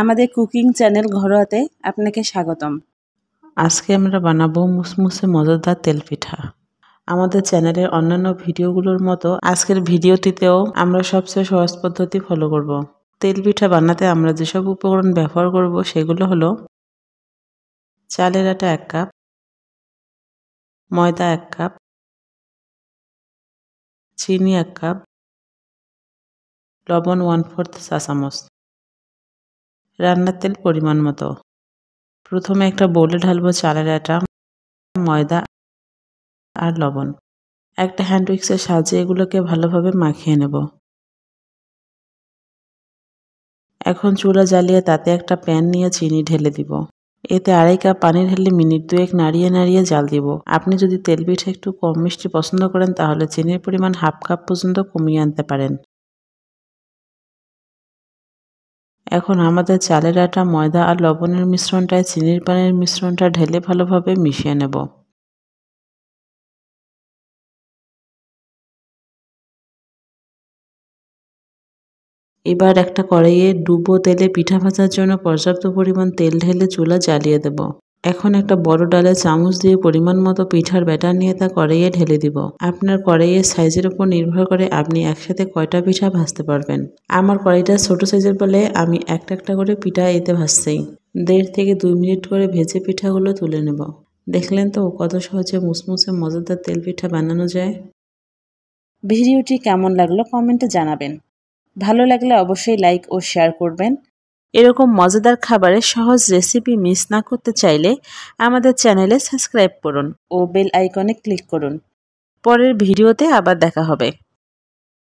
আমাদের cooking channel ঘরোয়াতে আপনাকে স্বাগতম। আজকে আমরা বানাবো মুসমুসে মজাদার তেল পিঠা। আমাদের চ্যানেলের অন্যান্য ভিডিওগুলোর মতো আজকের ভিডিওটিতেও আমরা সবচেয়ে সহজ পদ্ধতি ফলো করব। তেল পিঠা বানাতে আমরা যেসব উপকরণ ব্যবহার করব সেগুলো হলো চালের আটা 1 কাপ, ময়দা 1 কাপ, চিনি 1 কাপ, লবণ 1/4 চা চামচ, রান্নার তেল পরিমাণ মতো। প্রথমে একটা বোলে ঢালবো চালের আটা, ময়দা আর লবণ। একটা হ্যান্ড উইক্সের সাহায্যে এগুলোকে ভালোভাবে মাখিয়ে নেব। এখন চুলা জ্বালিয়ে তাতে একটা প্যান নিয়ে চিনি ঢেলে দিব। এতে 2.5 কাপ পানি ঢেলে মিনিট 2 নাড়িয়ে নাড়িয়ে জাল দিব। আপনি যদি তেল পিঠা একটু কম মিষ্টি পছন্দ করেন তাহলে চিনির পরিমাণ 1/2 কাপ পর্যন্ত কমিয়ে আনতে পারেন। এখন আমাদের চালের আটা, ময়দা আর লবণের মিশ্রণটায় চিনির পানির মিশ্রণটা ঢেলে ভালোভাবে মিশিয়ে নেব। এবার একটা কড়াইয়ে ডুবো তেলে পিঠা ভাজার জন্য পর্যাপ্ত পরিমাণ তেল ঢেলে চুলা জ্বালিয়ে দেব। এখন একটা বড় ডালে চামচ দিয়ে পরিমাণ মতো পিঠার ব্যাটার নিয়ে তা কড়াইয়ে ঢেলে দিব। আপনার কড়াইয়ের সাইজের উপর নির্ভর করে আপনি একসাথে কয়টা পিঠা ভাজতে পারবেন। আমার কড়াইটা ছোট সাইজের বলে আমি একটা একটা করে পিঠা এতে ভাজছি। 1.5 থেকে 2 মিনিট করে ভেজে পিঠাগুলো তুলে নেব। দেখলেন তো কত সহজে মুসমুসে মজাদার তেল পিঠা বানানো যায়। ভিডিওটি কেমন লাগলো কমেন্টে জানাবেন। ভালো লাগলে অবশ্যই লাইক ও শেয়ার করবেন। এরকম মজাদার খাবারের সহজ রেসিপি মিস না করতে চাইলে আমাদের চ্যানেলে সাবস্ক্রাইব করুন ও বেল আইকনে ক্লিক করুন। পরের ভিডিওতে আবার দেখা হবে।